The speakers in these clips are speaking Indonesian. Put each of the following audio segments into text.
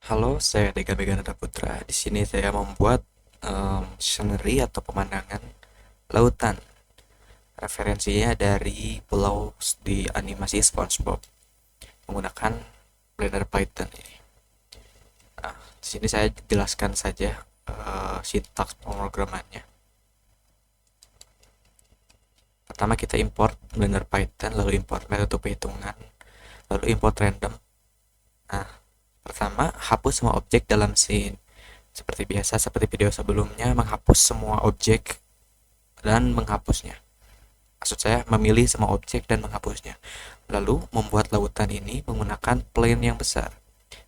Halo, saya Dega Megananda Putra. Di sini saya membuat scenery atau pemandangan lautan. Referensinya dari pulau di animasi SpongeBob menggunakan Blender Python ini. Nah, di sini saya jelaskan saja sintaks pemrogramannya. Pertama kita import Blender Python, lalu import metode perhitungan, lalu import random. Nah, pertama hapus semua objek dalam scene. Seperti biasa, seperti video sebelumnya, menghapus semua objek dan menghapusnya. Maksud saya memilih semua objek dan menghapusnya. Lalu membuat lautan ini menggunakan plane yang besar.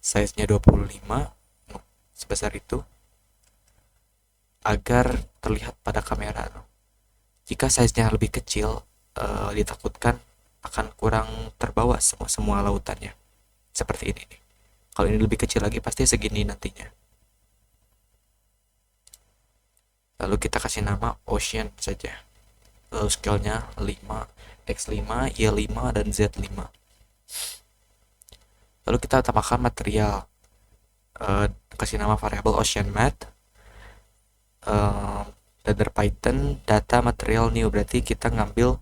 Size-nya 25, sebesar itu, agar terlihat pada kamera. Jika size-nya lebih kecil, ditakutkan akan kurang terbawa semua lautannya. Seperti ini nih. Kalau ini lebih kecil lagi pasti segini nantinya. Lalu kita kasih nama ocean saja. Lalu scale-nya 5, X5, Y5, dan Z5. Lalu kita tambahkan material, kasih nama variabel ocean math, Blender Python data material new, berarti kita ngambil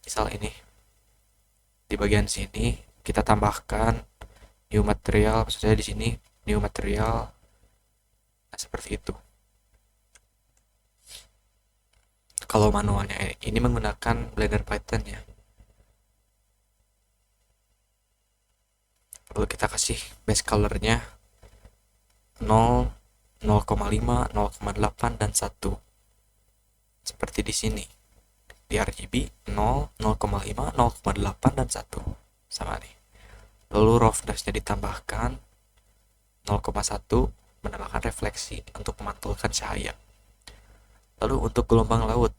misal ini di bagian sini kita tambahkan new material, maksudnya di sini new material. Nah, seperti itu. Kalau manualnya ini menggunakan Blender Python ya. Lalu kita kasih base colornya 0, 0,5, 0,8, dan 1. Seperti di sini. Di RGB 0, 0,5, 0,8, dan 1. Sama nih. Lalu roughness-nya ditambahkan 0,1, menambahkan refleksi untuk memantulkan cahaya. Lalu untuk gelombang laut,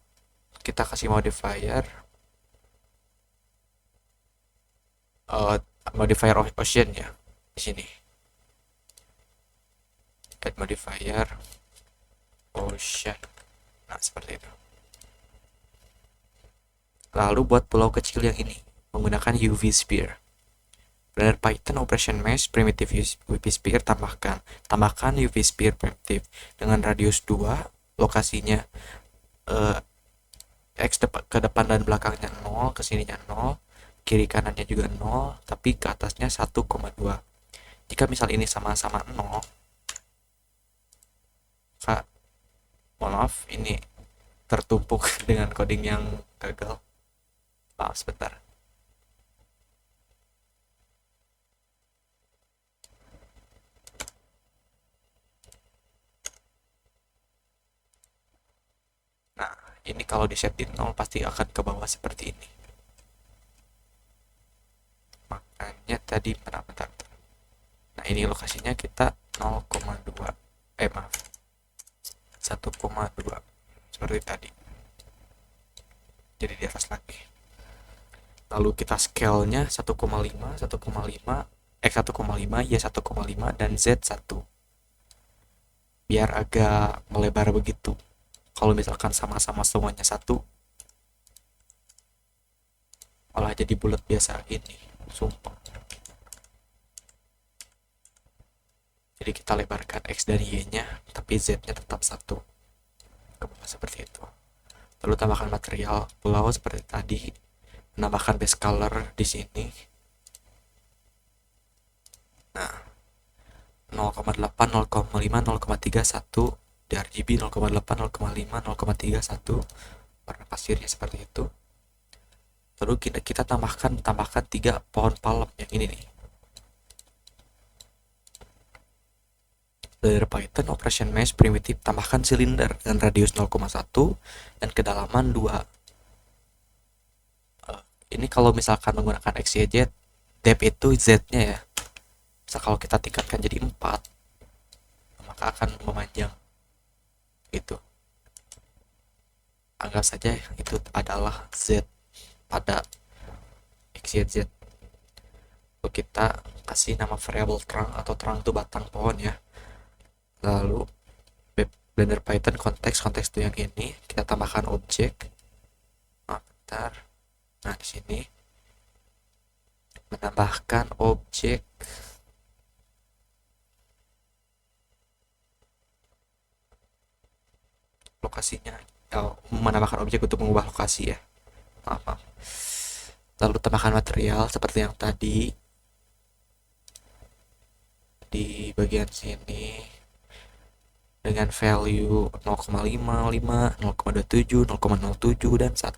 kita kasih modifier uh, modifier ocean ya di sini. Add modifier ocean. Nah, seperti itu. Lalu buat pulau kecil yang ini menggunakan UV sphere. Blender Python Operation Mesh Primitive UV Sphere tambahkan UV Sphere Primitive dengan radius 2, lokasinya eh, X ke depan dan belakangnya 0, ke sininya 0, kiri kanannya juga 0, tapi ke atasnya 1,2. Jika misal ini sama-sama 0, Kak, mohon maaf, ini tertumpuk dengan coding yang gagal. Maaf sebentar. Nah, ini kalau di set di 0 pasti akan ke bawah seperti ini. Makanya tadi bentar. Nah, ini lokasinya kita 0,2. Maaf. 1,2 seperti tadi. Jadi di atas lagi. Lalu kita scale-nya 1,5, 1,5, X 1,5, Y 1,5, dan Z 1. Biar agak melebar begitu. Kalau misalkan sama-sama semuanya 1, malah jadi bulat biasa ini. Sumpah. Jadi kita lebarkan X dan Y-nya, tapi Z-nya tetap 1. Ke bawah seperti itu. Lalu tambahkan material pulau seperti tadi. Menambahkan base color di sini. Nah, 0,8, 0,5, 0,31 di RGB, 0,8, 0,5, 0,31 warna pasirnya seperti itu. Lalu kita tambahkan 3 pohon palem yang ini nih. Blender Python Operation Mesh Primitive tambahkan silinder dengan radius 0,1 dan kedalaman 2. Ini kalau misalkan menggunakan XYZ, depth itu Z-nya ya. Misal kalau kita tingkatkan jadi 4, maka akan memanjang gitu. Anggap saja itu adalah Z pada XYZ. Lalu kita kasih nama variabel terang, atau terang itu batang pohon ya. Lalu Blender Python konteks itu yang ini, kita tambahkan objek. Bentar. Nah, di sini menambahkan objek lokasinya, menambahkan objek untuk mengubah lokasi ya. Maaf, maaf. Lalu tambahkan material seperti yang tadi di bagian sini dengan value 0,55, 0,27, 0,07 dan 1.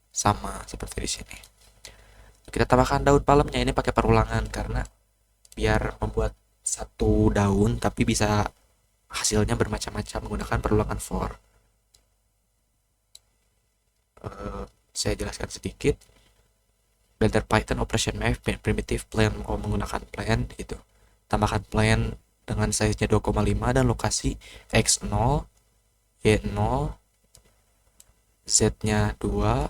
Sama seperti di sini. Kita tambahkan daun palemnya, ini pakai perulangan karena biar membuat satu daun tapi bisa hasilnya bermacam-macam menggunakan perulangan for. Saya jelaskan sedikit. Blender Python Operation Map Primitive Plan menggunakan plan gitu. Tambahkan plan dengan size-nya 2,5 dan lokasi x0, y0, z-nya 2,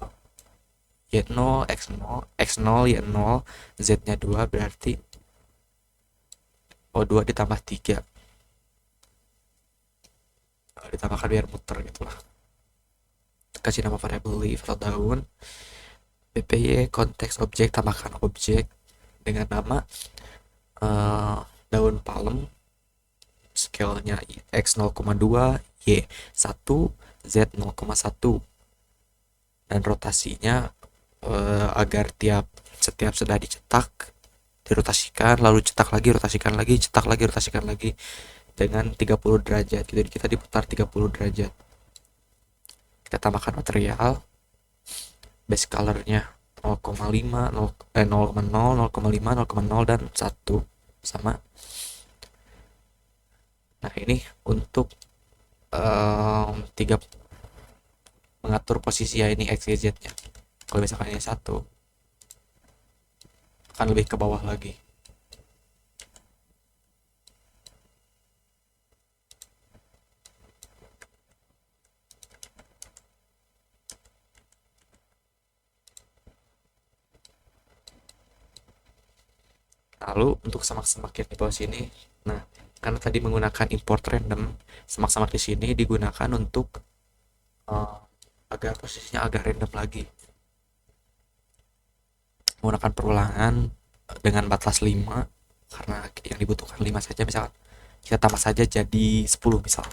y0, x0, x0, y0, z-nya 2 berarti O2 ditambah 3. Ditambahkan biar muter gitulah. Kasih nama variable leaf atau daun. bpy konteks objek, tambahkan objek dengan nama daun palem, scale-nya x 0,2, y 1, z 0,1 dan rotasinya agar setiap sudah dicetak dirotasikan, lalu cetak lagi, rotasikan lagi, cetak lagi, rotasikan lagi dengan 30 derajat. Jadi kita diputar 30 derajat. Kita tambahkan material, base color-nya 0,5, 0,0, 0,5, 0,0 dan 1 sama. Nah, ini untuk tiga mengatur posisi ya, ini x, y, z-nya. Kalau misalkan ini 1 akan lebih ke bawah lagi. Lalu untuk semak-semak yang di bawah sini, nah karena tadi menggunakan import random, semak-semak di sini digunakan untuk agar posisinya agak random lagi. Menggunakan perulangan dengan batas 5 karena yang dibutuhkan 5 saja, misalkan kita tambah saja jadi 10 misal.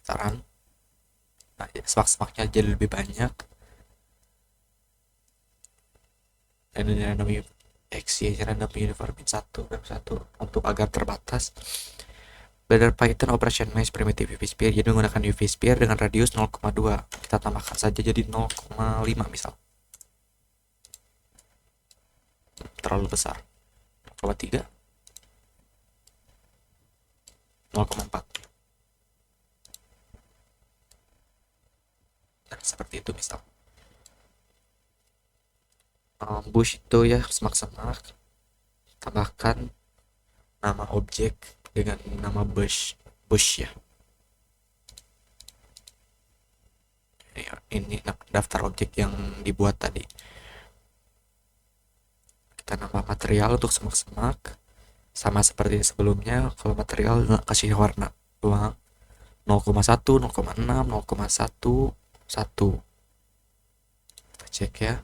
Kita run. Nah, semak-semaknya jadi lebih banyak. Dan ini random x, y, random uniform 1 dan 1 untuk agar terbatas. Blender Python Operation Mesh Primitive UV Sphere, jadi menggunakan UV Sphere dengan radius 0,2. Kita tambahkan saja jadi 0,5 misal. Terlalu besar. 0,3, 0,4. Nah, seperti itu misal. Bush itu ya, semak-semak. Tambahkan nama objek dengan nama bush ya. Ini daftar objek yang dibuat tadi. Kita nama material untuk semak-semak sama seperti sebelumnya. Kalau material kasih warna doang 0,1, 0,6, 0,1, 1. Kita cek ya,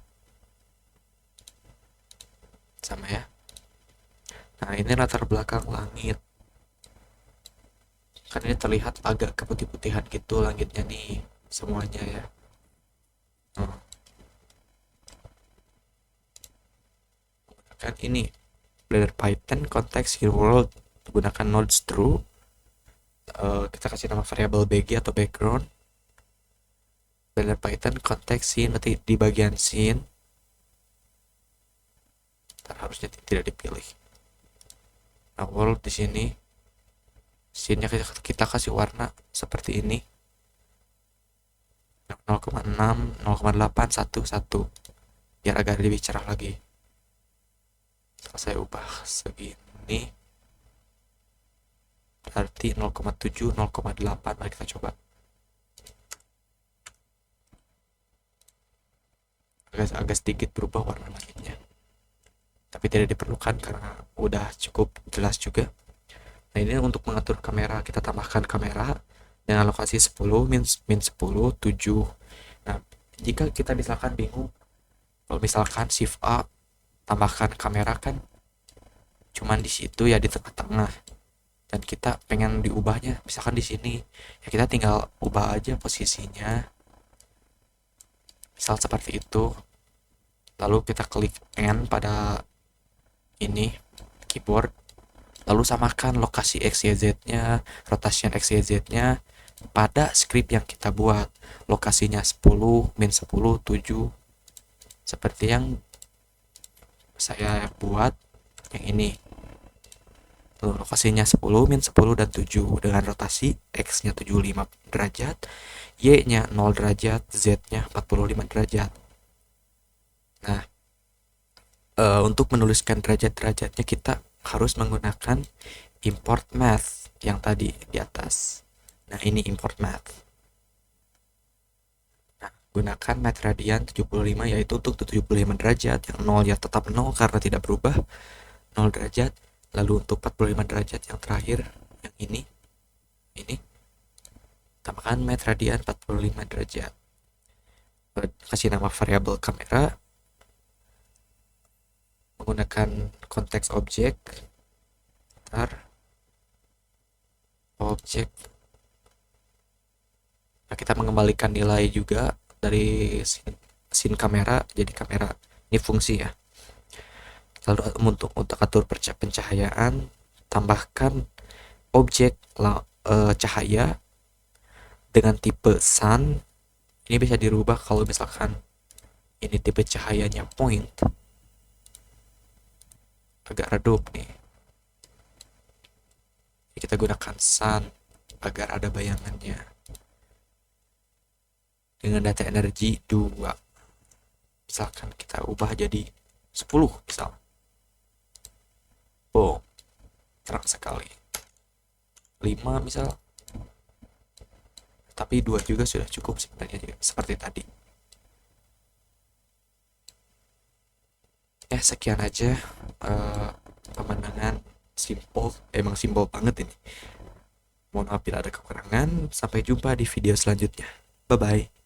sama ya. Nah, ini latar belakang langit. Kan ini terlihat agak keputih-putihan gitu langitnya nih semuanya ya. Kan ini Blender Python konteks Hero World menggunakan nodes true. Kita kasih nama variable bg atau background. Blender Python konteks scene, nanti di bagian scene harusnya tidak dipilih. Nah, world di sini scene-nya kita kasih warna seperti ini 0,6, 0,8, 1, 1 biar agak lebih cerah lagi. Setelah saya ubah segini berarti 0,7, 0,8. Mari kita coba. Agak sedikit berubah warna langitnya, tapi tidak diperlukan karena udah cukup jelas juga. Nah, ini untuk mengatur kamera, kita tambahkan kamera dengan lokasi 10, min 10, 7. Nah, jika kita misalkan bingung, kalau misalkan shift A tambahkan kamera kan cuman di situ ya, di tengah-tengah. dan kita pengen diubahnya misalkan di sini, ya kita tinggal ubah aja posisinya misal seperti itu, lalu kita klik N pada ini keyboard, lalu samakan lokasi XYZ-nya, rotation XYZ-nya pada script yang kita buat. Lokasinya 10, min 10, 7. Seperti yang saya buat yang ini. Lalu lokasinya 10, min 10, dan 7 dengan rotasi X-nya 75 derajat, Y-nya 0 derajat, Z-nya 45 derajat. Nah, untuk menuliskan derajat-derajatnya kita harus menggunakan import math yang tadi di atas. Nah, ini import math. Nah, gunakan math radian 75 yaitu untuk 75 derajat, yang 0 ya tetap 0 karena tidak berubah, 0 derajat. Lalu untuk 45 derajat yang terakhir, yang ini tambahkan math radian 45 derajat. Kasih nama variabel kamera, menggunakan konteks objek, objek. Nah, kita mengembalikan nilai juga dari scene kamera jadi kamera. Ini fungsi ya. Lalu untuk atur pencahayaan, tambahkan objek cahaya dengan tipe sun. Ini bisa dirubah kalau misalkan ini tipe cahayanya point, agak redup nih. Jadi kita gunakan sun agar ada bayangannya. Dengan data energi 2. Misalkan kita ubah jadi 10 misal. Oh, terang sekali. 5 misal. Tapi 2 juga sudah cukup sebenarnya seperti tadi. Ya, sekian aja pemandangan simple, emang simple banget ini. Mohon maaf bila ada kekurangan. Sampai jumpa di video selanjutnya. Bye bye.